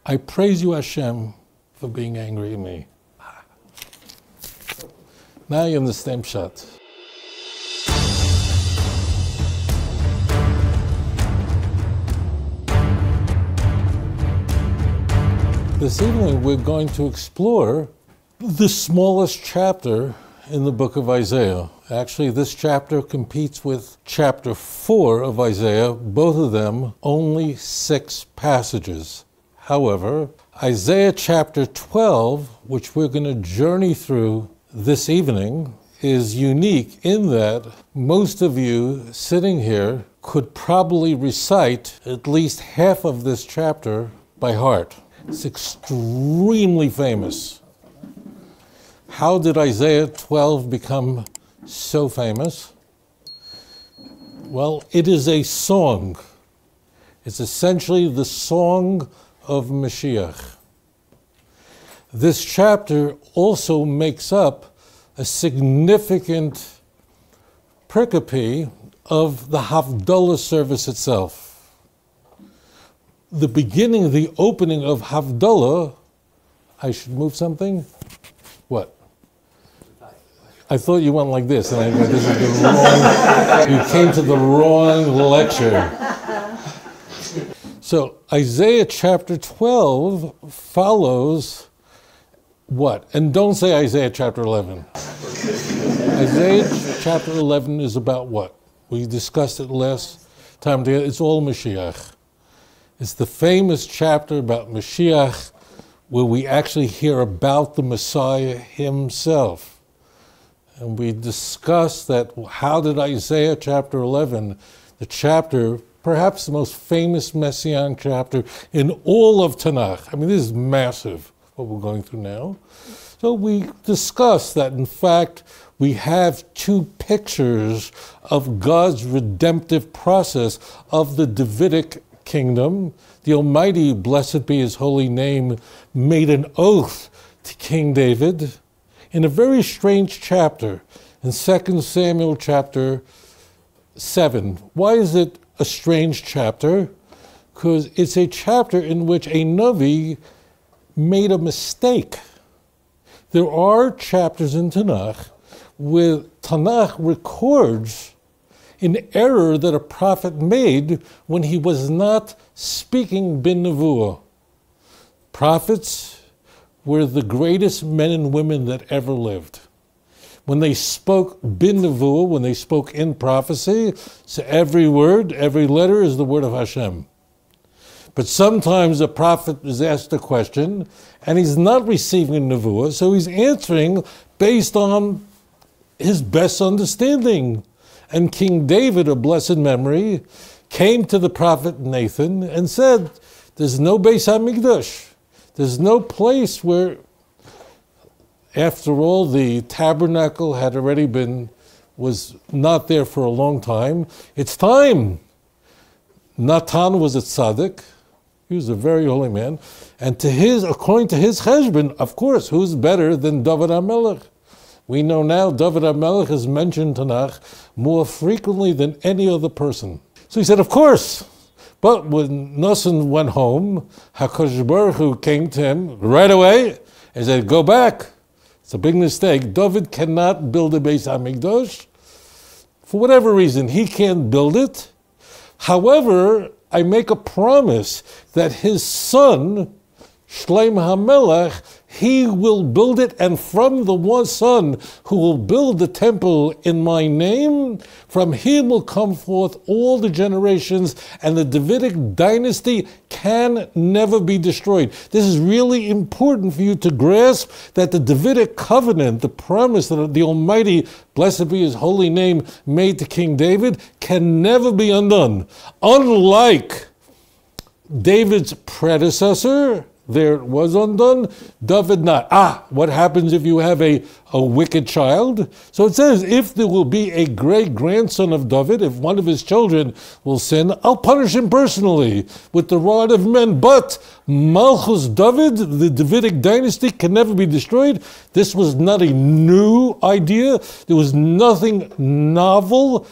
I praise you, Hashem, for being angry at me. Now you understand Pshat. This evening we're going to explore the smallest chapter in the book of Isaiah. Actually, this chapter competes with chapter 4 of Isaiah, both of them only 6 passages. However, Isaiah chapter 12, which we're going to journey through this evening, is unique in that most of you sitting here could probably recite at least half of this chapter by heart. It's extremely famous. How did Isaiah 12 become so famous? Well, it is a song. It's essentially the song of Mashiach. This chapter also makes up a significant pericope of the Havdalah service itself. The beginning, the opening of Havdalah, I should move something? What? I thought you went like this, and I go, this is the wrong, you came to the wrong lecture. So Isaiah chapter 12 follows what? And don't say Isaiah chapter 11. Isaiah chapter 11 is about what? We discussed it last time together. It's all Mashiach. It's the famous chapter about Mashiach where we actually hear about the Messiah himself. And we discussed that how did Isaiah chapter 11, the chapter, perhaps the most famous Messianic chapter in all of Tanakh. I mean, this is massive, what we're going through now. So we discussed that, in fact, we have 2 pictures of God's redemptive process of the Davidic kingdom. The Almighty, blessed be his holy name, made an oath to King David in a very strange chapter, in 2 Samuel chapter 7. Why is it a strange chapter? Because it's a chapter in which a Navi made a mistake. There are chapters in Tanakh where Tanakh records an error that a prophet made when he was not speaking bin nevuah. Prophets were the greatest men and women that ever lived. When they spoke bin nevuah, when they spoke in prophecy, so every word, every letter is the word of Hashem. But sometimes a prophet is asked a question and he's not receiving nevuah, so he's answering based on his best understanding. And King David, of blessed memory, came to the prophet Nathan and said, there's no Beis HaMikdash. There's no place where, after all, the tabernacle had already was not there for a long time. It's time. Natan was a tzaddik. He was a very holy man. And according to his cheshbon, of course, who's better than David HaMelech? We know now David HaMelech is mentioned in Tanakh more frequently than any other person. So he said, of course. But when Nasan went home, HaKadosh Baruch Hu came to him right away and said, go back. It's a big mistake. David cannot build a Beis HaMikdash. For whatever reason, he can't build it. However, I make a promise that his son, Shlomo HaMelech, he will build it, and from the one son who will build the temple in my name, from him will come forth all the generations, and the Davidic dynasty can never be destroyed. This is really important for you to grasp, that the Davidic covenant, the promise that the Almighty, blessed be his holy name, made to King David, can never be undone. Unlike David's predecessor, there it was undone, David not. What happens if you have a wicked child? So it says, if there will be a great-grandson of David, if one of his children will sin, I'll punish him personally with the rod of men. But Malchus David, the Davidic dynasty, can never be destroyed. This was not a new idea. There was nothing novel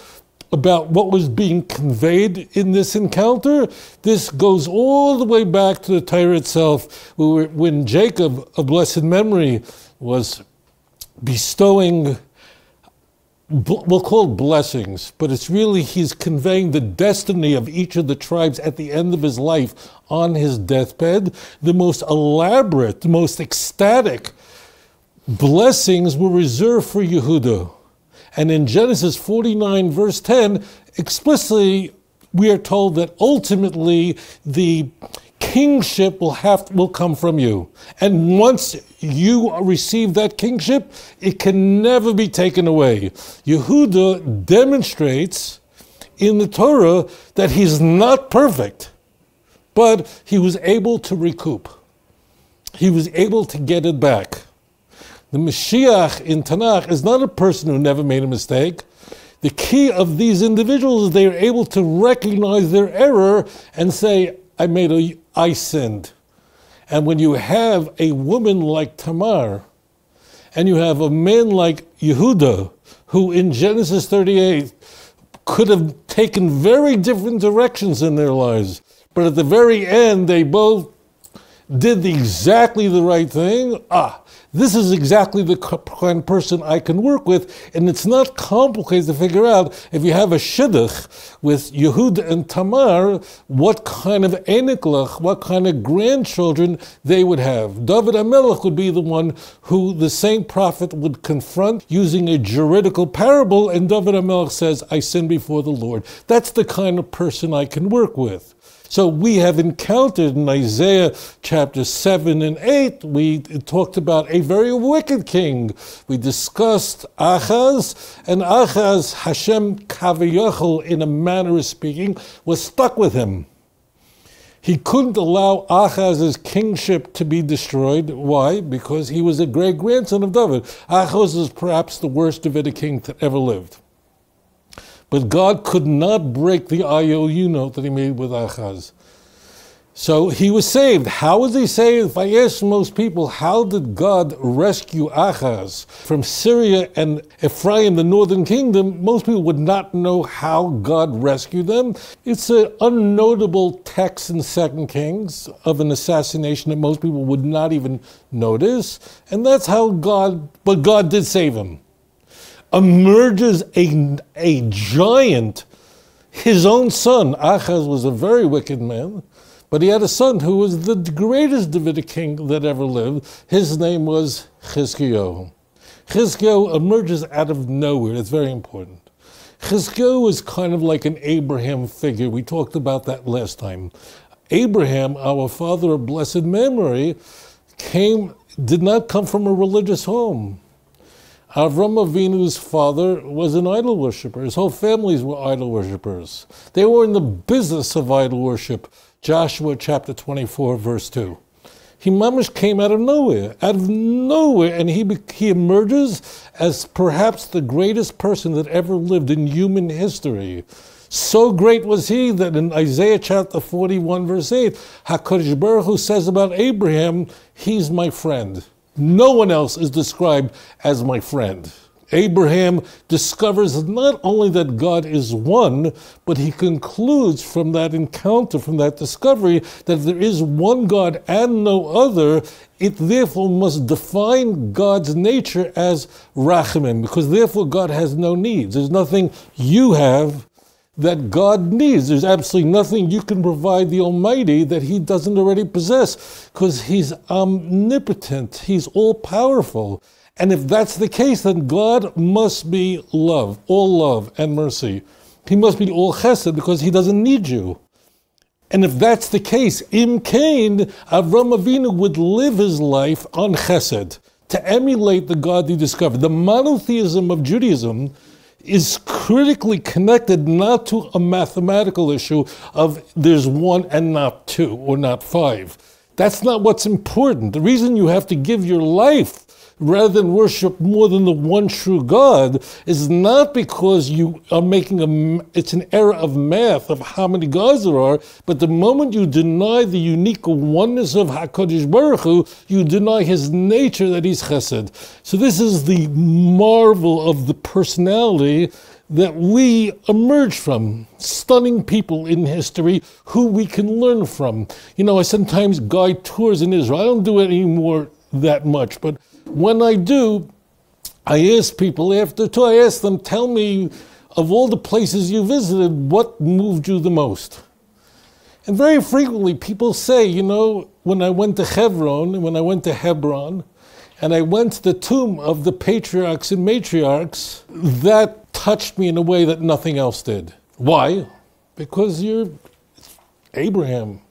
about what was being conveyed in this encounter, this goes all the way back to the Torah itself, when Jacob, of blessed memory, was bestowing, we'll call it blessings, but it's really he's conveying the destiny of each of the tribes at the end of his life on his deathbed. The most elaborate, the most ecstatic blessings were reserved for Yehuda. And in Genesis 49, verse 10, explicitly we are told that ultimately the kingship will come from you. And once you receive that kingship, it can never be taken away. Yehuda demonstrates in the Torah that he's not perfect, but he was able to recoup. He was able to get it back. The Mashiach in Tanakh is not a person who never made a mistake. The key of these individuals is they are able to recognize their error and say, I sinned. And when you have a woman like Tamar, and you have a man like Yehuda, who in Genesis 38 could have taken very different directions in their lives, but at the very end they both did exactly the right thing. This is exactly the kind of person I can work with, and it's not complicated to figure out if you have a shidduch with Yehuda and Tamar, what kind of eniklach, what kind of grandchildren they would have. David HaMelech would be the one who the same prophet would confront using a juridical parable, and David HaMelech says, I sinned before the Lord. That's the kind of person I can work with. So we have encountered in Isaiah chapter 7 and 8, we talked about a very wicked king. We discussed Achaz, and Achaz, Hashem Kaviyachal, in a manner of speaking, was stuck with him. He couldn't allow Achaz's kingship to be destroyed. Why? Because he was a great-grandson of David. Achaz is perhaps the worst Davidic king that ever lived. But God could not break the IOU note that he made with Achaz. So he was saved. How was he saved? If I ask most people, how did God rescue Achaz from Syria and Ephraim, the northern kingdom? Most people would not know how God rescued them. It's an unnotable text in 2 Kings of an assassination that most people would not even notice. And that's how but God did save him. Emerges a giant, his own son. Achaz was a very wicked man, but he had a son who was the greatest Davidic king that ever lived. His name was Chizkiyahu. Chizkiyahu emerges out of nowhere. It's very important. Chizkiyahu is kind of like an Abraham figure. We talked about that last time. Abraham, our father of blessed memory, did not come from a religious home. Avram Avinu's father was an idol worshiper. His whole families were idol worshippers. They were in the business of idol worship. Joshua chapter 24, verse 2. He mamish came out of nowhere, and he emerges as perhaps the greatest person that ever lived in human history. So great was he that in Isaiah chapter 41, verse 8, HaKadosh Baruch Hu says about Abraham, he's my friend. No one else is described as my friend. Abraham discovers not only that God is one, but he concludes from that encounter, from that discovery, that there is one God and no other. It therefore must define God's nature as rachamim, because therefore God has no needs. There's nothing you have that God needs. There's absolutely nothing you can provide the Almighty that he doesn't already possess, because he's omnipotent, he's all-powerful. And if that's the case, then God must be all love and mercy. He must be all chesed, because he doesn't need you. And if that's the case, Im Kain, Avram Avinu would live his life on chesed, to emulate the God he discovered. The monotheism of Judaism is critically connected not to a mathematical issue of there's one and not two or not five. That's not what's important. The reason you have to give your life rather than worship more than the one true God is not because you are it's an error of math of how many gods there are, but the moment you deny the unique oneness of HaKadosh Baruch Hu, you deny his nature that he's chesed. So this is the marvel of the personality that we emerge from, stunning people in history who we can learn from. You know, I sometimes guide tours in Israel. I don't do it anymore that much, but when I do, I ask people after the tour, I ask them, tell me, of all the places you visited, what moved you the most? And very frequently people say, you know, when I went to Hebron, and I went to the tomb of the patriarchs and matriarchs, that touched me in a way that nothing else did. Why? Because you're Abraham,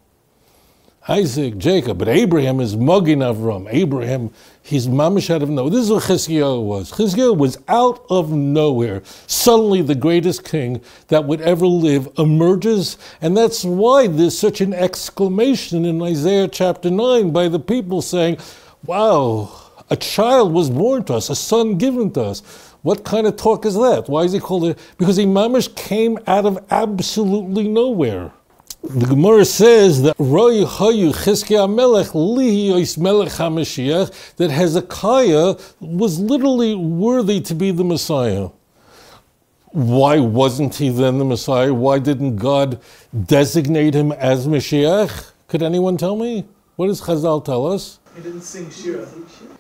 Isaac, Jacob, but Abraham is Magin Avram. Abraham, he's mamish out of nowhere. This is what Chizkiyahu was. Chizkiyahu was out of nowhere. Suddenly the greatest king that would ever live emerges, and that's why there's such an exclamation in Isaiah chapter 9 by the people saying, wow, a child was born to us, a son given to us. What kind of talk is that? Why is he called it? Because he mamish came out of absolutely nowhere. The Gemara says that Roy Hayu Chizkiyahu Melech Li Yois Melech HaMashiach, that Hezekiah was literally worthy to be the Messiah. Why wasn't he then the Messiah? Why didn't God designate him as Mashiach? Could anyone tell me? What does Chazal tell us? He didn't sing Shira.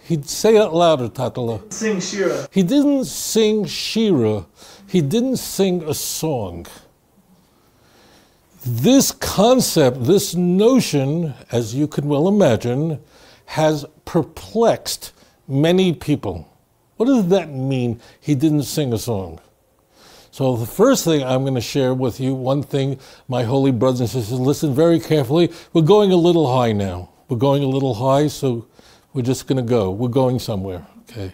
He'd say it louder, Tatala. Sing Shira. He didn't sing Shira. He didn't sing a song. This concept, this notion, as you can well imagine, has perplexed many people. What does that mean, he didn't sing a song? So the first thing I'm going to share with you, one thing, my holy brothers and sisters, listen very carefully. We're going a little high now. We're going a little high, so we're just going to go. We're going somewhere, okay?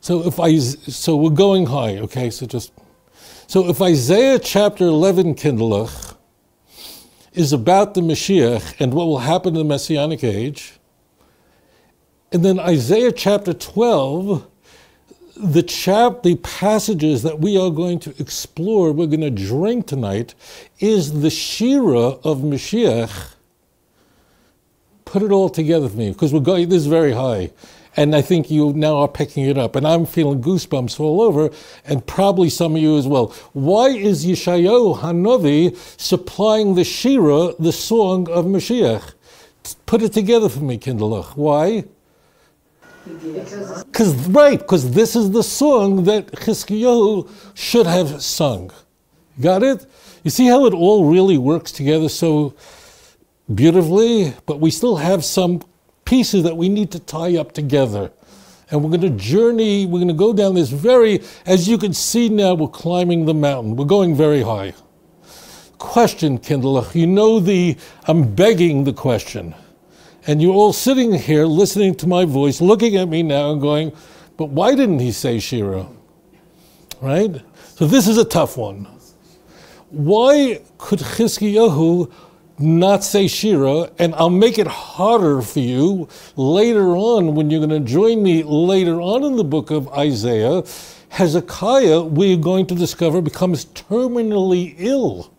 So we're going high, okay? So if Isaiah chapter 11, Kinderlach, is about the Mashiach and what will happen in the Messianic age, and then Isaiah chapter 12, the passages that we are going to explore, we're going to drink tonight, is the Shira of Mashiach. Put it all together for me, because we're going, this is very high. And I think you now are picking it up. And I'm feeling goosebumps all over, and probably some of you as well. Why is Yeshayahu Hanavi supplying the Shira, the song of Mashiach? Put it together for me, Kinderlach. Why? Because this is the song that Chizkiyahu should have sung. Got it? You see how it all really works together so beautifully? But we still have some pieces that we need to tie up together. And we're going to journey, we're going to go down this very, as you can see now, we're climbing the mountain. We're going very high. Question, Kinderlach. You know I'm begging the question. And you're all sitting here listening to my voice, looking at me now and going, but why didn't he say Shira? Right? So this is a tough one. Why could Chizkiyahu not say Shira? And I'll make it harder for you later on when you're going to join me later on in the book of Isaiah. Hezekiah, we're going to discover, becomes terminally ill.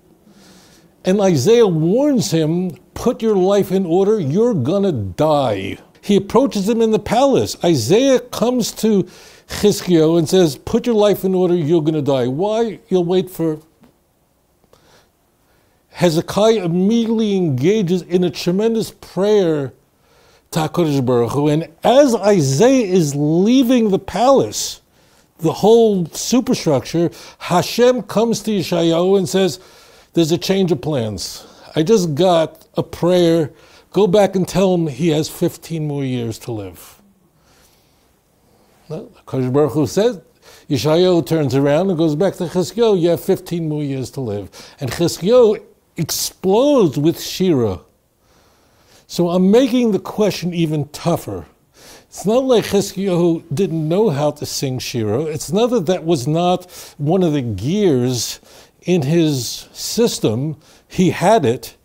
And Isaiah warns him, put your life in order, you're gonna die. He approaches him in the palace. Isaiah comes to Chizkiyahu and says, put your life in order, you're gonna die. Why? You'll wait for... Hezekiah immediately engages in a tremendous prayer to HaKadosh Baruch Hu. And as Isaiah is leaving the palace, the whole superstructure, Hashem comes to Yeshayahu and says, there's a change of plans. I just got a prayer. Go back and tell him he has 15 more years to live. Well, HaKadosh Baruch Hu says, Yeshayahu turns around and goes back to Chizkiyahu, you have 15 more years to live. And Chizkiyahu explodes with Shira. So I'm making the question even tougher. It's not like Chizkiyahu didn't know how to sing Shira. It's not that was not one of the gears in his system. He had it.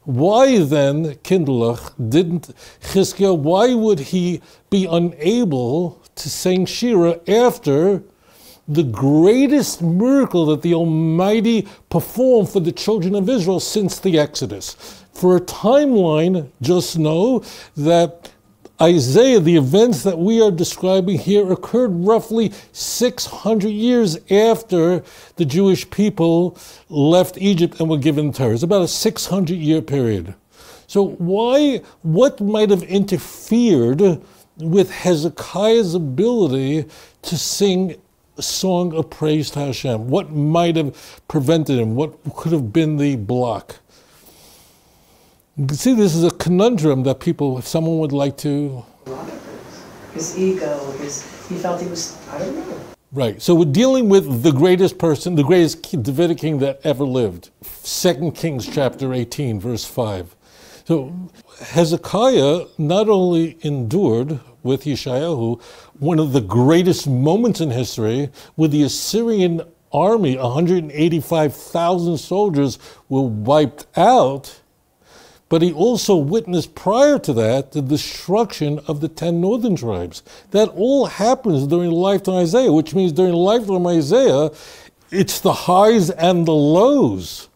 Why then, Kinderlach, didn't Chizkiyahu, why would he be unable to sing Shira after the greatest miracle that the Almighty performed for the children of Israel since the Exodus? For a timeline, just know that Isaiah, the events that we are describing here occurred roughly 600 years after the Jewish people left Egypt and were given Torah. It's about a 600-year period. So what might have interfered with Hezekiah's ability to sing a song of praise to Hashem? What might have prevented him? What could have been the block? You can see this is a conundrum that people, if someone would like to... His ego, he felt he was, I don't know. Right, so we're dealing with the greatest person, the greatest Davidic king that ever lived. 2 Kings chapter 18, verse 5. So Hezekiah not only endured with Yeshayahu one of the greatest moments in history, with the Assyrian army, 185,000 soldiers were wiped out, but he also witnessed prior to that the destruction of the 10 northern tribes. That all happens during the lifetime of Isaiah, which means during the lifetime of Isaiah, it's the highs and the lows,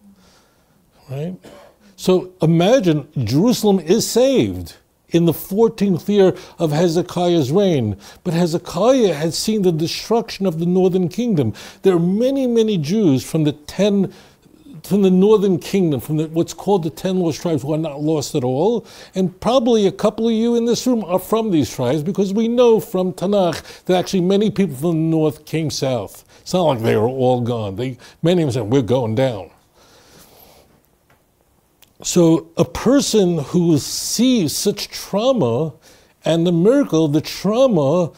right? So imagine Jerusalem is saved in the 14th year of Hezekiah's reign. But Hezekiah had seen the destruction of the northern kingdom. There are many, many Jews from the northern kingdom, from what's called the 10 lost tribes, who are not lost at all. And probably a couple of you in this room are from these tribes, because we know from Tanakh that actually many people from the north came south. It's not like they were all gone. Many of them said, we're going down. So a person who sees such trauma and the miracle, the trauma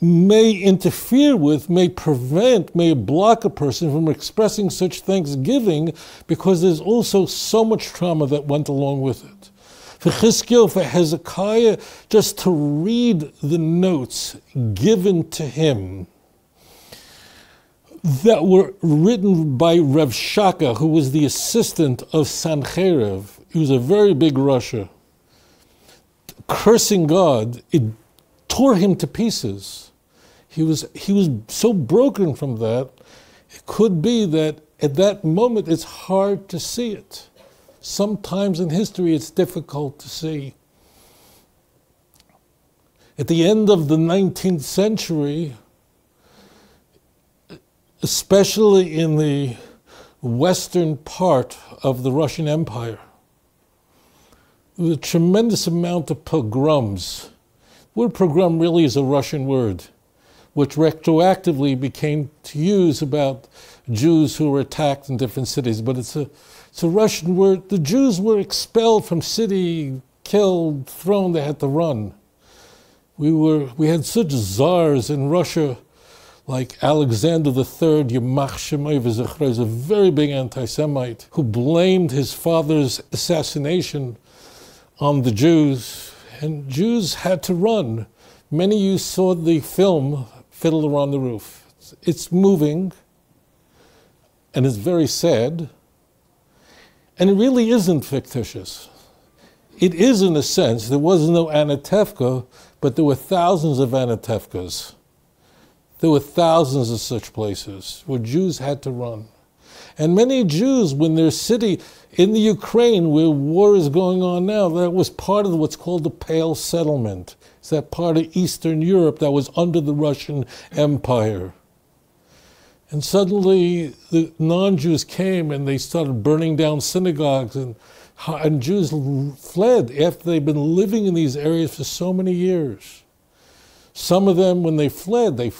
may interfere with, may prevent, may block a person from expressing such thanksgiving, because there's also so much trauma that went along with it. For Chizkiyahu, for Hezekiah, just to read the notes given to him that were written by Rav Shaka, who was the assistant of Sancheiriv. He was a very big Russia. Cursing God, it tore him to pieces. He was so broken from that, it could be that at that moment it's hard to see it. Sometimes in history it's difficult to see. At the end of the 19th century, especially in the western part of the Russian Empire, there was a tremendous amount of pogroms. The word pogrom really is a Russian word, which retroactively became to use about Jews who were attacked in different cities. But it's a Russian word. The Jews were expelled from city, killed, thrown, they had to run. We had such czars in Russia, like Alexander III, Yamach Shemai V'Zechra, a very big anti-Semite, who blamed his father's assassination on the Jews, and Jews had to run. Many of you saw the film Fiddler on the Roof. It's moving, and it's very sad, and it really isn't fictitious. It is in a sense. There was no Anatevka, but there were thousands of Anatevkas. There were thousands of such places where Jews had to run. And many Jews, when their city in the Ukraine, where war is going on now, that was part of what's called the Pale Settlement. It's that part of Eastern Europe that was under the Russian Empire. And suddenly the non-Jews came and they started burning down synagogues, and Jews fled after they'd been living in these areas for so many years. Some of them, when they fled, they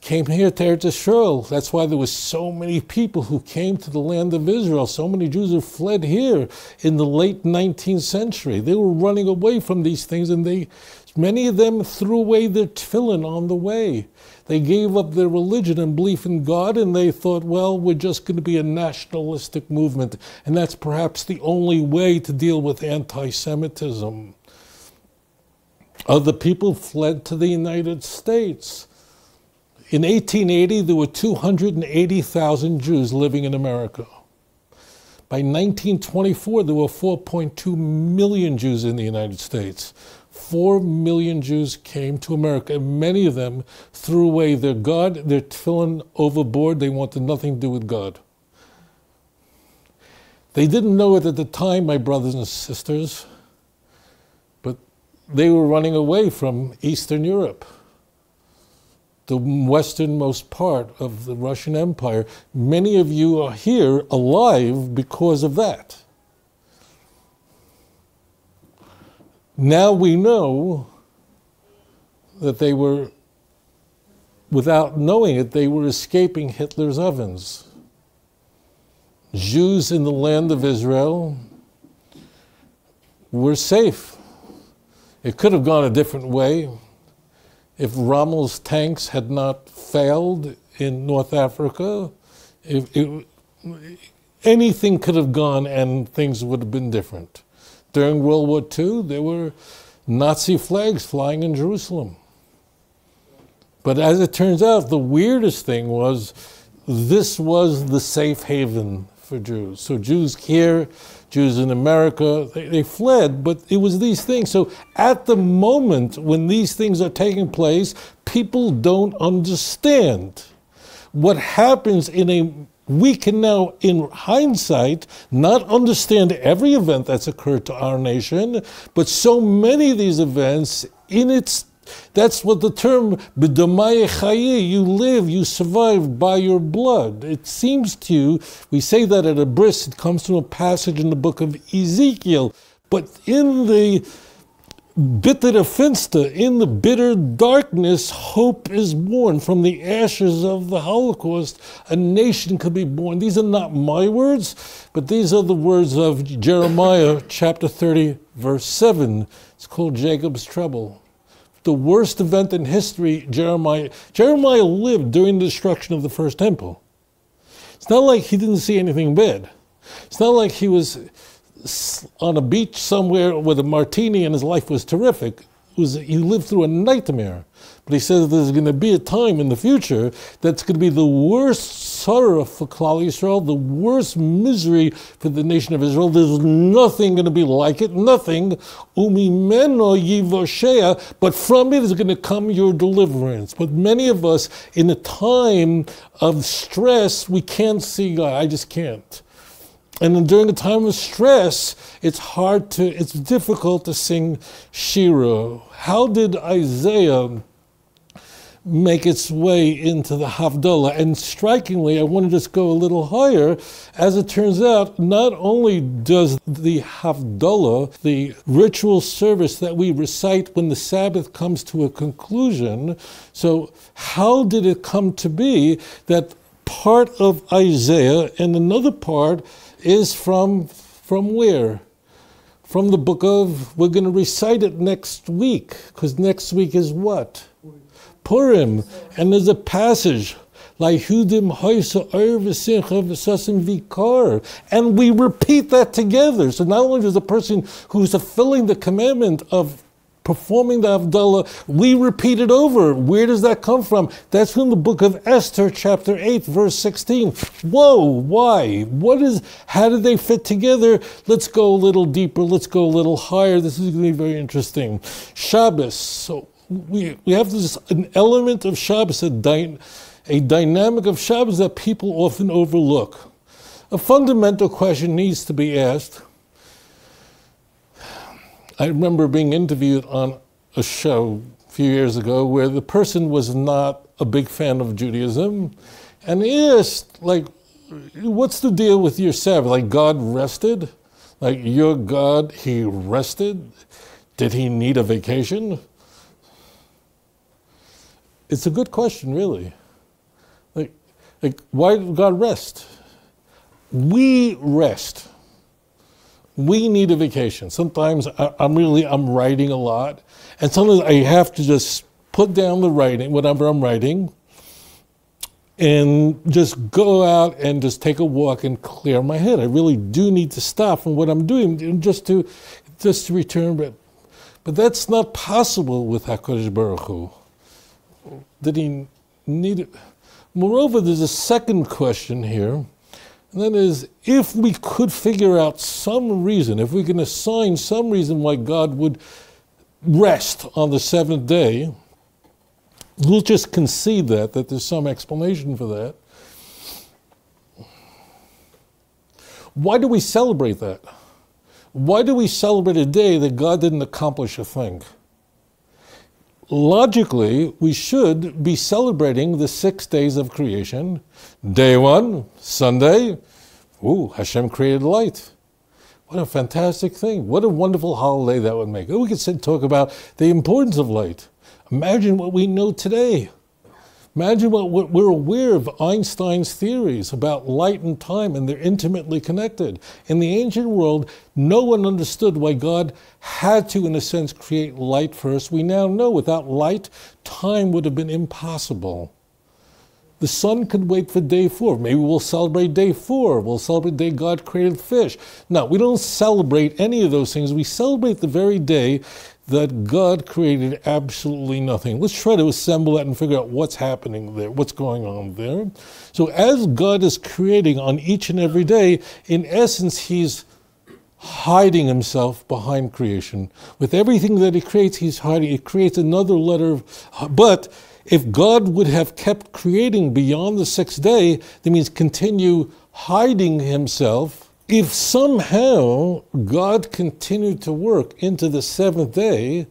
came here to Eretz Yisrael. That's why there was so many people who came to the land of Israel. So many Jews who fled here in the late 19th century. They were running away from these things, and many of them threw away their tefillin on the way. They gave up their religion and belief in God, and they thought, well, we're just going to be a nationalistic movement, and that's perhaps the only way to deal with anti-Semitism. Other people fled to the United States. In 1880, there were 280,000 Jews living in America. By 1924, there were 4.2 million Jews in the United States. 4 million Jews came to America, and many of them threw away their God, their tefillin overboard. They wanted nothing to do with God. They didn't know it at the time, my brothers and sisters, they were running away from Eastern Europe, the westernmost part of the Russian Empire. Many of you are here alive because of that. Now we know that they were, without knowing it, they were escaping Hitler's ovens. Jews in the land of Israel were safe. It could have gone a different way if Rommel's tanks had not failed in North Africa. Anything could have gone and things would have been different. During World War II, there were Nazi flags flying in Jerusalem. But as it turns out, the weirdest thing was this was the safe haven for Jews. So Jews here, Jews in America, they fled, but it was these things. So at the moment when these things are taking place, people don't understand what happens we can now, in hindsight, not understand every event that's occurred to our nation, but so many of these events, that's what the term, b'domai chayi, you live, you survive by your blood. It seems to you, we say that at a bris, it comes from a passage in the book of Ezekiel, but in the bittere finster, in the bitter darkness, hope is born. From the ashes of the Holocaust, a nation could be born. These are not my words, but these are the words of Jeremiah chapter 30, verse 7. It's called Jacob's trouble. The worst event in history, Jeremiah lived during the destruction of the first temple. It's not like he didn't see anything bad. It's not like he was on a beach somewhere with a martini and his life was terrific. He lived through a nightmare. But he says there's going to be a time in the future that's going to be the worst sorrow for Klal Yisrael, the worst misery for the nation of Israel. There's nothing going to be like it, nothing. Umimeno yivoshea, but from it is going to come your deliverance. But many of us, in a time of stress, we can't see God. I just can't. And then during a time of stress, it's difficult to sing Shira. How did Isaiah make its way into the Havdalah? And strikingly, I want to just go a little higher. As it turns out, not only does the Havdalah, the ritual service that we recite when the Sabbath comes to a conclusion, so how did it come to be that part of Isaiah and another part is from where? From the book of, we're going to recite it next week, because next week is what? Purim. And there's a passage, and we repeat that together. So not only does the person who's fulfilling the commandment of performing the Havdalah, we repeat it over. Where does that come from? That's from the book of Esther, chapter 8, verse 16. Whoa, why? How did they fit together? Let's go a little deeper. Let's go a little higher. This is going to be very interesting. Shabbos. So we have an element of Shabbos, a dynamic of Shabbos that people often overlook. A fundamental question needs to be asked. I remember being interviewed on a show a few years ago where the person was not a big fan of Judaism, and he asked, what's the deal with your Sabbath? Like, God rested? Like, your God, he rested? Did he need a vacation? It's a good question, really. Like, why did God rest? We rest. We need a vacation. Sometimes I'm writing a lot, and sometimes I have to just put down the writing, whatever I'm writing, and just go out and just take a walk and clear my head. I really do need to stop from what I'm doing just to return. But that's not possible with HaKadosh Baruch Hu. Did he need it? Moreover, there's a second question here. And that is, if we could figure out some reason, if we can assign some reason why God would rest on the seventh day, we'll just concede that there's some explanation for that. Why do we celebrate that? Why do we celebrate a day that God didn't accomplish a thing? Logically, we should be celebrating the 6 days of creation. Day 1, Sunday, Hashem created light. What a fantastic thing. What a wonderful holiday that would make. We could talk about the importance of light. Imagine what we know today. Imagine what we're aware of Einstein's theories about light and time, and they're intimately connected. In the ancient world, no one understood why God had to, in a sense, create light first. We now know without light, time would have been impossible. The sun could wait for day 4. Maybe we'll celebrate day 4. We'll celebrate the day God created fish. No, we don't celebrate any of those things. We celebrate the very day that God created absolutely nothing. Let's try to assemble that and figure out what's happening there, what's going on there. So as God is creating on each and every day, in essence, he's hiding himself behind creation. With everything that he creates, he's hiding. He creates another letter but if God would have kept creating beyond the 6th day, that means continue hiding himself. If somehow God continued to work into the 7th day,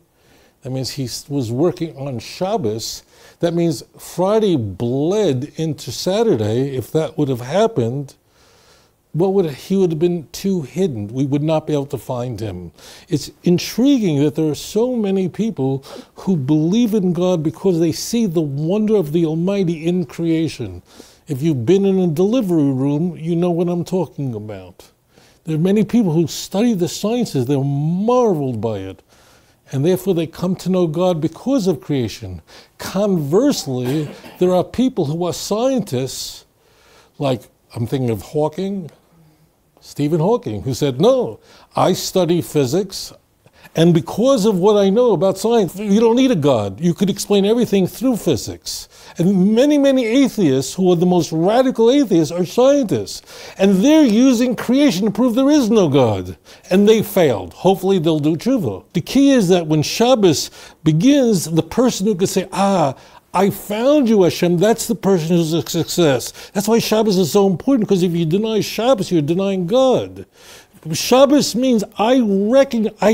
that means he was working on Shabbos, that means Friday bled into Saturday. If that would have happened, he would have been too hidden. We would not be able to find him. It's intriguing that there are so many people who believe in God because they see the wonder of the Almighty in creation. If you've been in a delivery room, you know what I'm talking about. There are many people who study the sciences. They're marveled by it. And therefore they come to know God because of creation. Conversely, there are people who are scientists, like I'm thinking of Stephen Hawking, who said, no, I study physics, and because of what I know about science, you don't need a God. You could explain everything through physics. And many, many atheists, who are the most radical atheists, are scientists. And they're using creation to prove there is no God. And they failed. Hopefully they'll do tshuva. The key is that when Shabbos begins, the person who can say, I found you, Hashem, that's the person who's a success. That's why Shabbos is so important, because if you deny Shabbos, you're denying God. Shabbos means I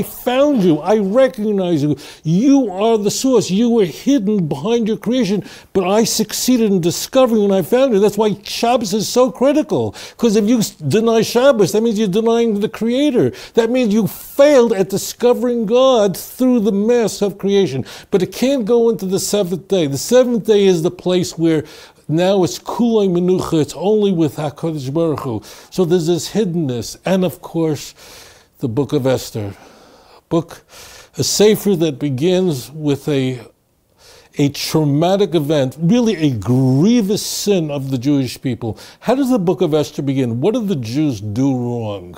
found you, I recognize you. You are the source. You were hidden behind your creation, but I succeeded in discovering and I found you. That's why Shabbos is so critical. Because if you deny Shabbos, that means you're denying the Creator. That means you failed at discovering God through the mess of creation. But it can't go into the 7th day. The 7th day is the place where now it's kulay menucha, it's only with HaKadosh Baruch Hu. So there's this hiddenness. And of course, the book of Esther. A sefer that begins with a traumatic event, really a grievous sin of the Jewish people. How does the book of Esther begin? What did the Jews do wrong?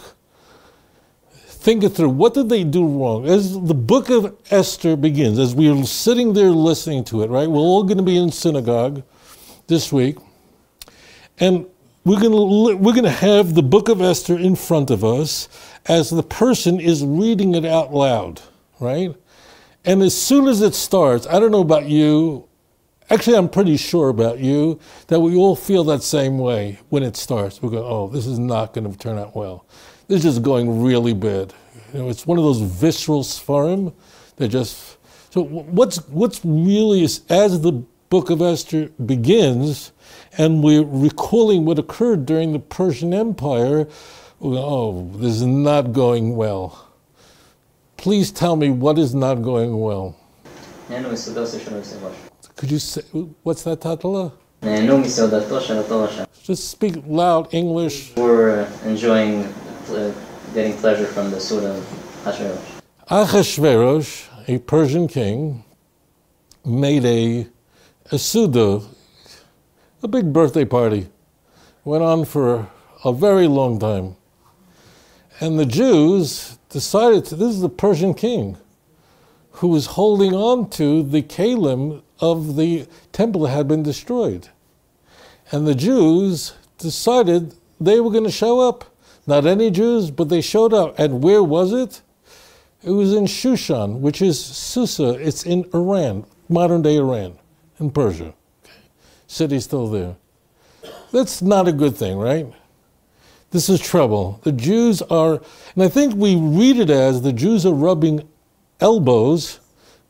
Think it through. What did they do wrong? As the book of Esther begins, as we're sitting there listening to it, right? We're all going to be in synagogue this week, and we're going to have the book of Esther in front of us as the person is reading it out loud, right? And as soon as it starts, I don't know about you, actually I'm pretty sure about you, that we all feel that same way when it starts. We go, oh, this is not going to turn out well. This is going really bad. You know, it's one of those visceral sfarim that just, so what's really, as the book of Esther begins, and we're recalling what occurred during the Persian Empire, this is not going well. Please tell me what is not going well. Could you say, what's that, Tatala? Just speak loud English. We're enjoying getting pleasure from the Suda of Achashverosh. Achashverosh, a Persian king, made a Suda, a big birthday party, went on for a very long time. And the Jews decided this is the Persian king who was holding on to the kalim of the temple that had been destroyed. And the Jews decided they were going to show up. Not any Jews, but they showed up. And where was it? It was in Shushan, which is Susa. It's in Iran, modern day Iran. In Persia. Okay. City's still there. That's not a good thing, right? This is trouble. The Jews are, and I think we read it as the Jews are rubbing elbows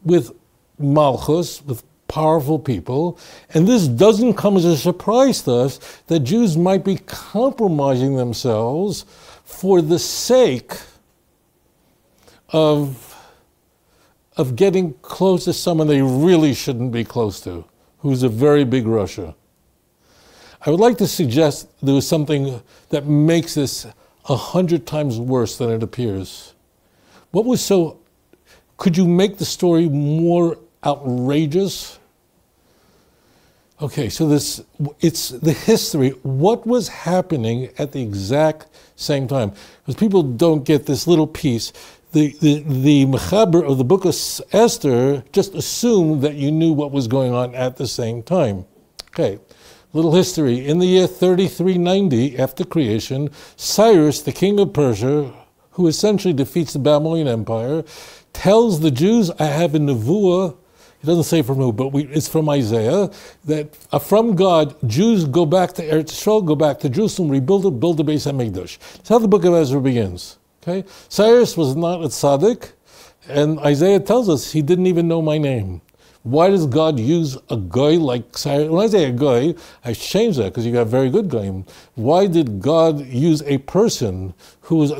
with Malchus, with powerful people, and this doesn't come as a surprise to us that Jews might be compromising themselves for the sake of getting close to someone they really shouldn't be close to, who's a very big Russia. I would like to suggest there was something that makes this 100 times worse than it appears. What was so, could you make the story more outrageous? Okay, so it's the history. What was happening at the exact same time? Because people don't get this little piece. The mechaber of the book of Esther just assumed that you knew what was going on at the same time. Okay, little history. In the year 3390 after creation, Cyrus, the king of Persia, who essentially defeats the Babylonian Empire, tells the Jews, I have a nevuah. It doesn't say from who, but it's from Isaiah, that from God, Jews go back to Eretz Yisrael, go back to Jerusalem, rebuild it, build the Beis HaMikdash. That's how the book of Ezra begins. Okay? Cyrus was not a tzaddik, and Isaiah tells us he didn't even know my name. Why does God use a guy like Cyrus? When I say a guy, I change that because you got very good guy. Why did God use a person who was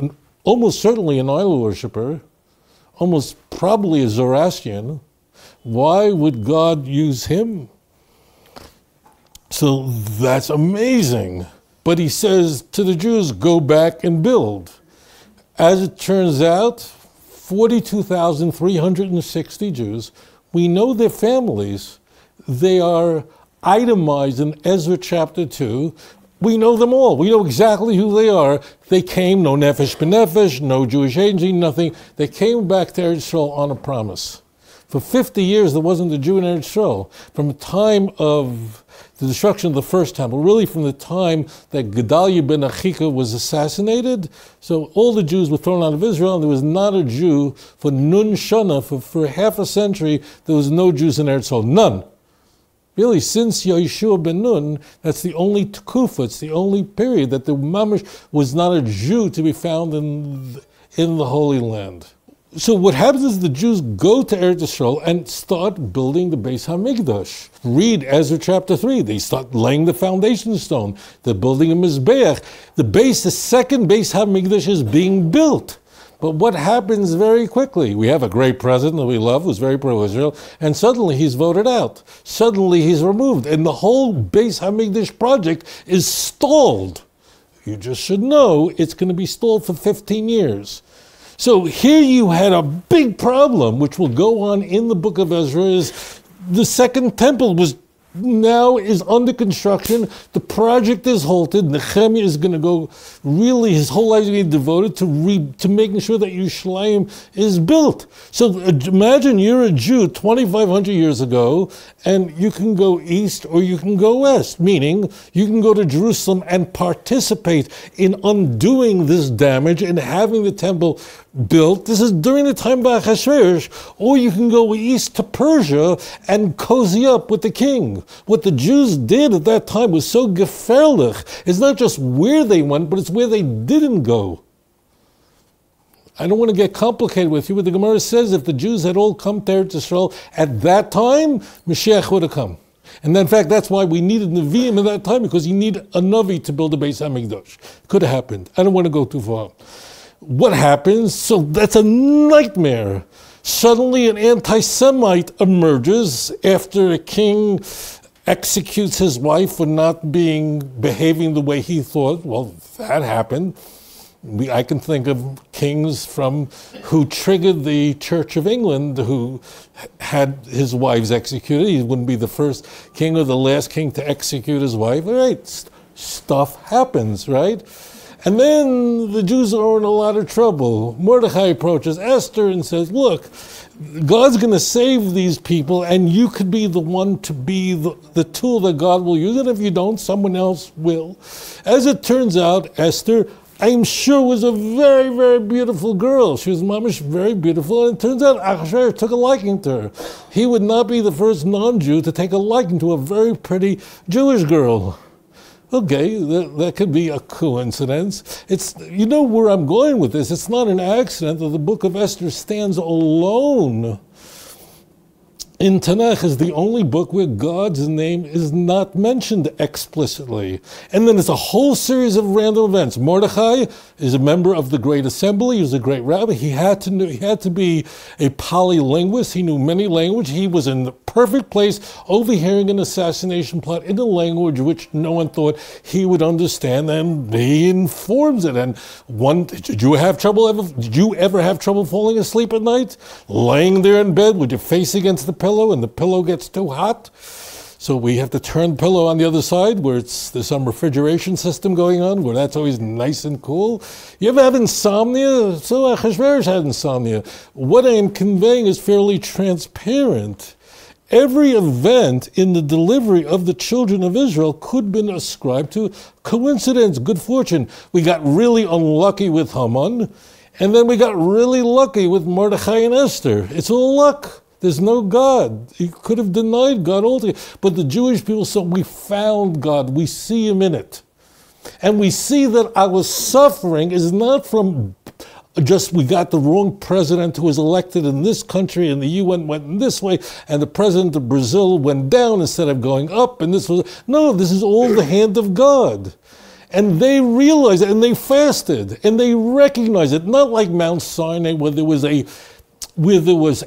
almost certainly an idol worshiper, almost probably a Zoroastrian? Why would God use him? So that's amazing. But he says to the Jews, go back and build. As it turns out, 42,360 Jews, we know their families. They are itemized in Ezra chapter 2. We know them all. We know exactly who they are. They came, no nefesh b'nefesh, no Jewish agency, nothing. They came back to Eretz Yisrael on a promise. For 50 years, there wasn't a Jew in Eretz Yisrael. From the time of the destruction of the first temple, really from the time that Gedaliah ben Achika was assassinated, so all the Jews were thrown out of Israel, and there was not a Jew for Nun Shana, for half a century, there was no Jews in Eretz Yisrael, none. Really, since Yeshua ben Nun, that's the only tekufa, it's the only period that the Mamash was not a Jew to be found in the Holy Land. So what happens is the Jews go to Eretz Yisrael and start building the Beis HaMikdash. Read Ezra chapter 3. They start laying the foundation stone. They're building a Mizbeach. The second Beis HaMikdash is being built. But what happens very quickly? We have a great president that we love who's very pro-Israel, and suddenly he's voted out. Suddenly he's removed. And the whole Beis HaMikdash project is stalled. You just should know it's going to be stalled for 15 years. So here you had a big problem, which will go on in the book of Ezra, is the second temple now is under construction. The project is halted. Nehemiah is going to go, really, his whole life is going to be devoted to making sure that Yerushalayim is built. So imagine you're a Jew 2,500 years ago, and you can go east or you can go west, meaning you can go to Jerusalem and participate in undoing this damage and having the temple built. This is during the time of Ahasuerus, or you can go east to Persia and cozy up with the king. What the Jews did at that time was so gefährlich. It's not just where they went, but it's where they didn't go. I don't want to get complicated with you, but the Gemara says if the Jews had all come to Eretz Yisrael at that time, Mashiach would have come. And in fact, that's why we needed Nevi'im at that time, because you need a Navi to build the Beis HaMikdash. Could have happened. I don't want to go too far. What happens? So that's a nightmare. Suddenly an anti-Semite emerges after a king executes his wife for not behaving the way he thought. Well, that happened. I can think of kings who triggered the Church of England, who had his wives executed. He wouldn't be the first king or the last king to execute his wife. All right, stuff happens, right? And then the Jews are in a lot of trouble. Mordechai approaches Esther and says, look, God's going to save these people, and you could be the one to be the tool that God will use. And if you don't, someone else will. As it turns out, Esther, I'm sure, was a very, very beautiful girl. She was mamish very beautiful, and it turns out Ahasuerus took a liking to her. He would not be the first non-Jew to take a liking to a very pretty Jewish girl. Okay, that could be a coincidence. It's, you know where I'm going with this. It's not an accident that the book of Esther stands alone in Tanakh is the only book where God's name is not mentioned explicitly. And then it's a whole series of random events. Mordechai is a member of the Great Assembly. He was a great rabbi. He had to be a polylinguist. He knew many languages. He was in the perfect place overhearing an assassination plot in a language which no one thought he would understand, and he informs it. And did you ever have trouble falling asleep at night? Laying there in bed with your face against the pillow and the pillow gets too hot? So we have to turn the pillow on the other side where there's some refrigeration system going on where that's always nice and cool. You ever have insomnia? So Achashverosh had insomnia. What I am conveying is fairly transparent. Every event in the delivery of the children of Israel could have been ascribed to coincidence, good fortune. We got really unlucky with Haman, and then we got really lucky with Mordechai and Esther. It's all luck. There's no God. He could have denied God altogether. But the Jewish people said, we found God. We see him in it. And we see that our suffering is not from just we got the wrong president who was elected in this country and the UN went in this way and the president of Brazil went down instead of going up. And this is all the hand of God. And they realized it and they fasted and they recognized it. Not like Mount Sinai where there was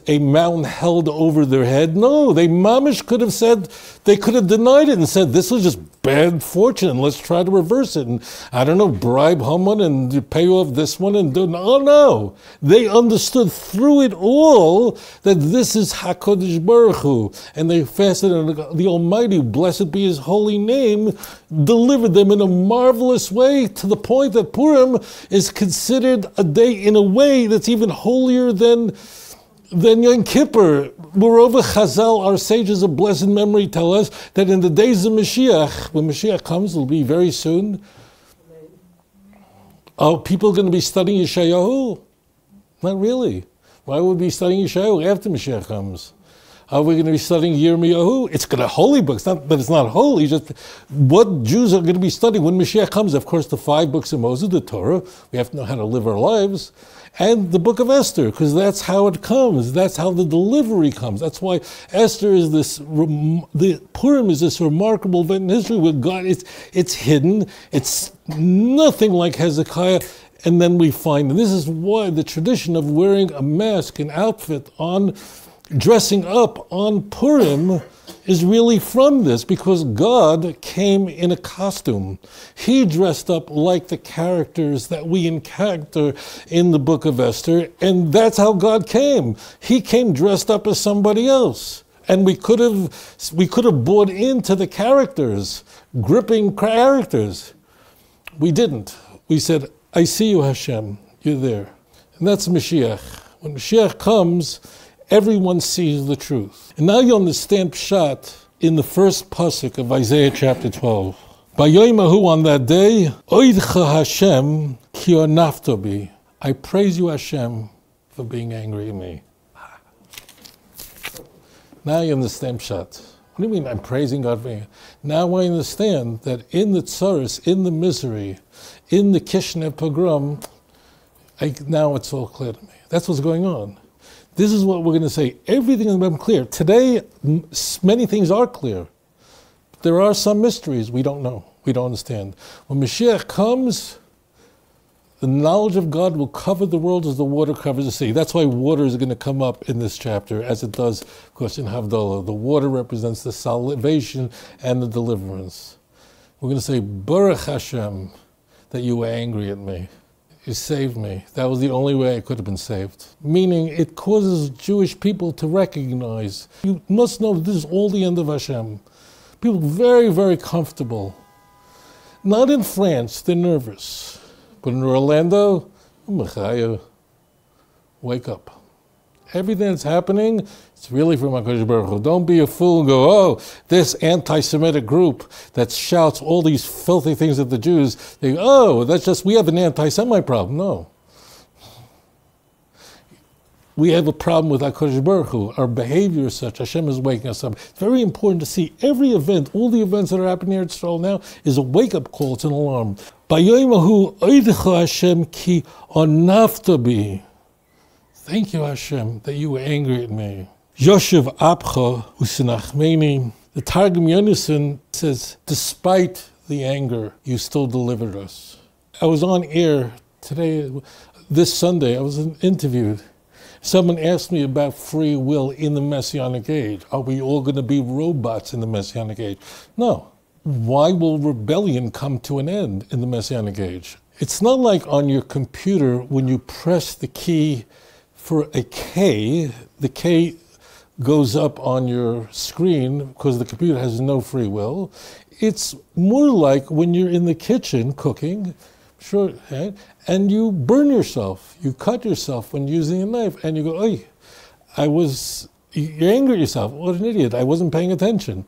a mountain held over their head. No, they mamish could have said, they could have denied it and said, this was just bad fortune and let's try to reverse it. And I don't know, bribe Haman and pay off this one and do, oh no. They understood through it all that this is HaKadosh Baruch Hu. And they fasted and the Almighty, blessed be his holy name, delivered them in a marvelous way to the point that Purim is considered a day in a way that's even holier than Yom Kippur. Moreover, Chazal, our sages of blessed memory, tell us that in the days of Mashiach, when Mashiach comes, it'll be very soon, are people going to be studying Yeshayahu? Not really. Why would we be studying Yeshayahu after Mashiach comes? Are we going to be studying Yirmiyahu? It's a holy book. It's not that it's not holy. Just what Jews are going to be studying when Mashiach comes. Of course, the 5 books of Moses, the Torah. We have to know how to live our lives. And the book of Esther, because that's how it comes. That's how the delivery comes. That's why Esther is the Purim is this remarkable event in history where God, it's hidden. It's nothing like Hezekiah. And then we find, and this is why the tradition of wearing a mask, an outfit dressing up on Purim is really from this, because God came in a costume. He dressed up like the characters that we encounter in the book of Esther, and that's how God came. He came dressed up as somebody else. And we could have bought into the characters, gripping characters. We didn't. We said, I see you, Hashem, you're there. And that's Mashiach. When Mashiach comes, everyone sees the truth. And now you understand Pshat in the first pasuk of Isaiah chapter 12. Bayoimahu, on that day, Oidcha Hashem ki onafto bi. I praise you, Hashem, for being angry at me. Now you understand Pshat. What do you mean I'm praising God for being? Now I understand that in the tsaros, in the misery, in the Kishinev pogrom, now it's all clear to me. That's what's going on. This is what we're going to say. Everything has become clear. Today, many things are clear. There are some mysteries we don't know. We don't understand. When Mashiach comes, the knowledge of God will cover the world as the water covers the sea. That's why water is going to come up in this chapter, as it does, of course, in Havdalah. The water represents the salvation and the deliverance. We're going to say, Baruch Hashem, that you were angry at me. You saved me. That was the only way I could have been saved. Meaning, it causes Jewish people to recognize, you must know this is all the end of Hashem. People very, very comfortable. Not in France, they're nervous. But in Orlando, wake up. Everything that's happening, it's really from HaKadosh Baruch Hu. Don't be a fool and go, oh, this anti-Semitic group that shouts all these filthy things at the Jews, they go, oh, that's just, we have an anti-Semite problem. No. we have a problem with HaKadosh Baruch Hu. Our behavior is such. Hashem is waking us up. It's very important to see every event, all the events that are happening here at Israel now, is a wake-up call. It's an alarm. Thank you, Hashem, that you were angry at me. Yoshev Abcha Usinachmeni. The Targum Yonason says, despite the anger, you still delivered us. I was on air today, this Sunday, I was interviewed. Someone asked me about free will in the Messianic age. Are we all going to be robots in the Messianic age? No. Why will rebellion come to an end in the Messianic age? It's not like on your computer when you press the key for a K, the K goes up on your screen because the computer has no free will. It's more like when you're in the kitchen cooking, sure, right? And you burn yourself, you cut yourself when using a knife, and you go, "Oy, you're angry at yourself. What an idiot! I wasn't paying attention."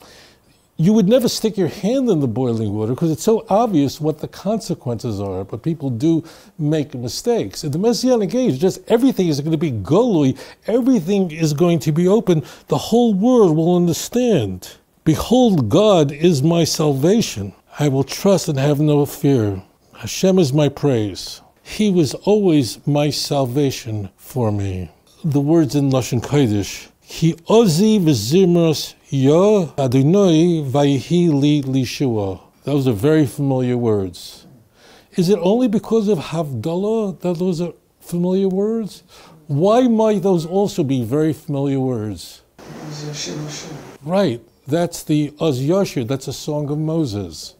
You would never stick your hand in the boiling water because it's so obvious what the consequences are, but people do make mistakes. In the Messianic age, just everything is going to be golui, everything is going to be open, the whole world will understand. Behold, God is my salvation. I will trust and have no fear. Hashem is my praise. He was always my salvation for me. The words in Lashon Kodesh, Ki ozi v'zimras ya Adonai vayhi li lishua. Those are very familiar words. Is it only because of Havdalah that those are familiar words? Why might those also be very familiar words? Right, that's the Oz Yashir, that's a song of Moses.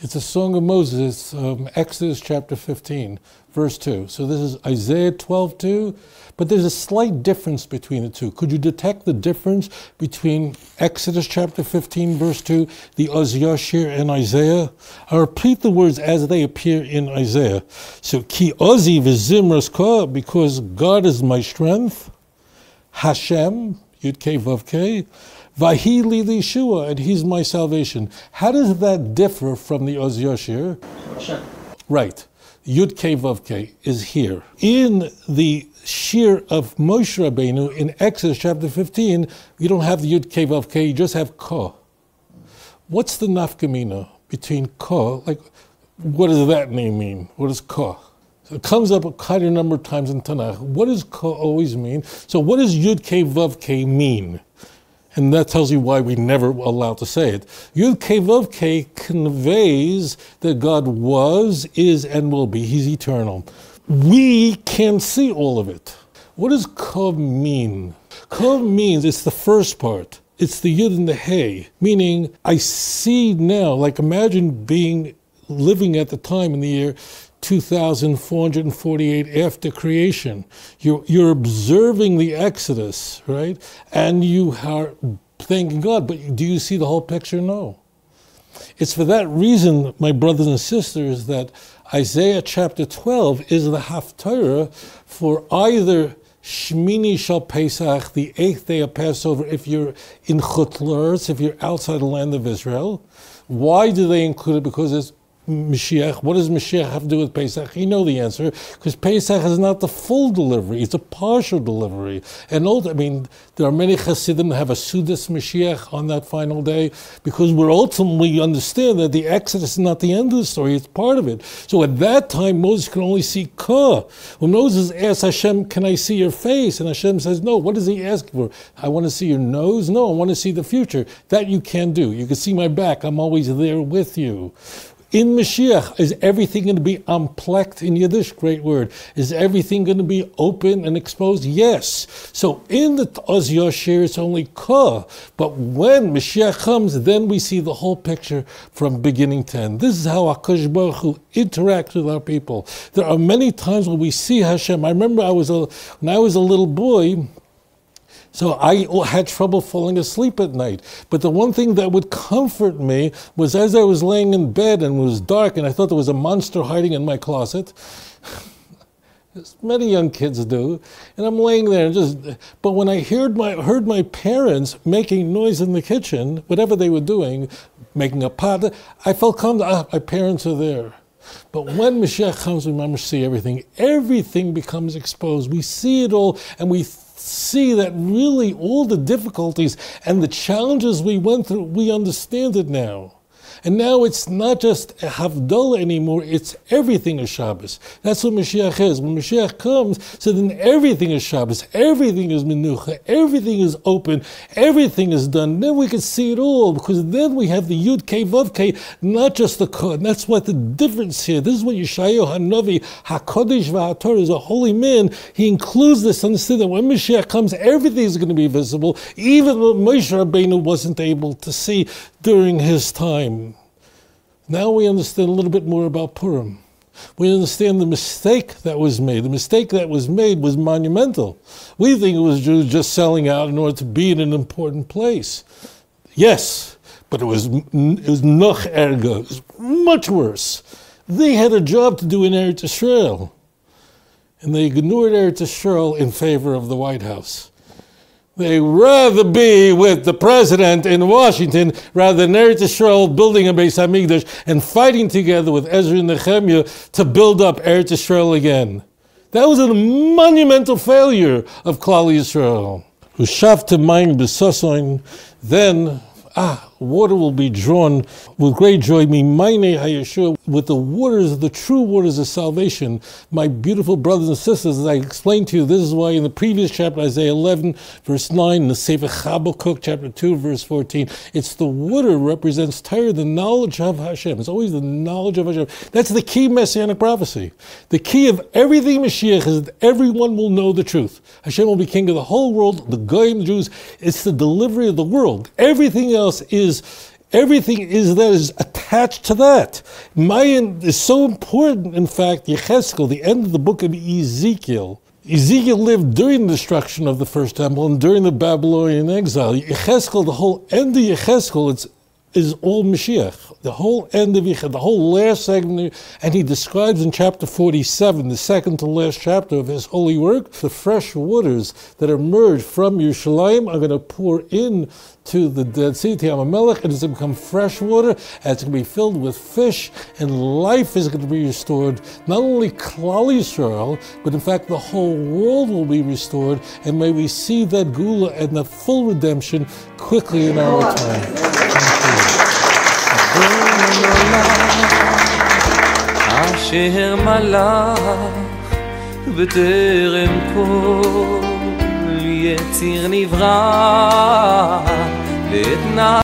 It's a song of Moses, Exodus chapter 15, verse 2. So this is Isaiah 12:2, but there's a slight difference between the two. Could you detect the difference between Exodus chapter 15, verse 2, the Oz Yashir, and Isaiah? I'll repeat the words as they appear in Isaiah. So, Ki Ozi v'zimras ka, because God is my strength. Hashem, Yud Kei Vav Kei. Vahi li lishua, and he's my salvation. How does that differ from the Oz Yashir? Right. Yud Kei Vav Kei is here. In the Shir of Moshe Rabbeinu in Exodus chapter 15, you don't have the Yud Kei Vav Kei, you just have Ka. What's the nafkamina between Ka? Like, what does that name mean? What does Ka? So it comes up quite a number of times in Tanakh. What does Ka always mean? So what does Yud Kei Vav Kei mean? And that tells you why we never allowed to say it. Yud Kei Vav Kei conveys that God was, is, and will be. He's eternal. We can't see all of it. What does Kav mean? Kav means it's the first part. It's the Yud and the Hey. Meaning, I see now, like imagine living at the time in the year 2448 after creation. You're observing the Exodus, right? And you are thanking God, but do you see the whole picture? No. It's for that reason, my brothers and sisters, that Isaiah chapter 12 is the Haftarah for either Shmini Shal Pesach, the 8th day of Passover, if you're in Chutlers, if you're outside the land of Israel. Why do they include it? Because it's Mashiach. What does Mashiach have to do with Pesach? You know the answer, because Pesach is not the full delivery, it's a partial delivery. And there are many Hasidim that have a Sudas Mashiach on that final day, because we ultimately understand that the Exodus is not the end of the story, it's part of it. So at that time, Moses could only see Ka. When Moses asks Hashem, can I see your face? And Hashem says, no. What does he ask for? I want to see your nose? No, I want to see the future. That you can do. You can see my back. I'm always there with you. In Mashiach, is everything going to be amplekt in Yiddish? Great word. Is everything going to be open and exposed? Yes. So in the Oz Yashir, it's only Ka. But when Mashiach comes, then we see the whole picture from beginning to end. This is how HaKadosh Baruch Hu interacts with our people. There are many times when we see Hashem. I remember when I was a little boy, so I had trouble falling asleep at night. But the one thing that would comfort me was as I was laying in bed and it was dark and I thought there was a monster hiding in my closet, as many young kids do, and I'm laying there but when I heard my parents making noise in the kitchen, whatever they were doing, making a pot, I felt calm. My parents are there. But when Mashiach comes, we must see everything. Everything becomes exposed. We see it all, and we see that really all the difficulties and the challenges we went through, we understand it now. And now it's not just a Havdalah anymore, it's everything is Shabbos. That's what Mashiach is. When Mashiach comes, so then everything is Shabbos, everything is Menucha, everything is open, everything is done. Then we can see it all, because then we have the Yud Kei Vav Kei, not just the Kod. And that's what the difference here. This is what Yeshעיהו Hanavi, HaKodesh VaHaTorah, is a holy man. He includes this, understand that when Mashiach comes, everything is going to be visible, even what Moshe Rabbeinu wasn't able to see during his time. Now we understand a little bit more about Purim. We understand the mistake that was made. The mistake that was made was monumental. We think it was just selling out in order to be in an important place. Yes, but it was noch erga. It was much worse. They had a job to do in Eretz Yisrael, and they ignored Eretz Yisrael in favor of the White House. They'd rather be with the president in Washington rather than Eretz Yisrael building a Beis HaMikdash and fighting together with Ezra and Nehemiah to build up Eretz Yisrael again. That was a monumental failure of Klal Yisrael. Ushavte mayim b'sosoin, then water will be drawn with great joy, with the waters, the true waters of salvation. My beautiful brothers and sisters, as I explained to you, this is why in the previous chapter, Isaiah 11, verse 9, the Sefer Habakkuk, chapter 2, verse 14, it's the water represents Torah, the knowledge of Hashem. It's always the knowledge of Hashem. That's the key messianic prophecy. The key of everything Mashiach is that everyone will know the truth. Hashem will be king of the whole world, the Goyim, the Jews. It's the delivery of the world. Everything else is attached to that. Mayan is so important, in fact, Yecheskel, the end of the book of Ezekiel. Ezekiel lived during the destruction of the first temple and during the Babylonian exile. Yecheskel, the whole end of Yecheskel, is all Mashiach. The whole end of Yecheskel, the whole last segment, and he describes in chapter 47, the second to last chapter of his holy work, the fresh waters that emerge from Yerushalayim are going to pour in to the Dead Sea, to Yamamelech, and it's going to become fresh water, and it's going to be filled with fish, and life is going to be restored. Not only Klal Yisrael, but in fact the whole world will be restored, and may we see that Gula and that full redemption quickly in our time. אשר מלך בטרם כל יציר נברא ואת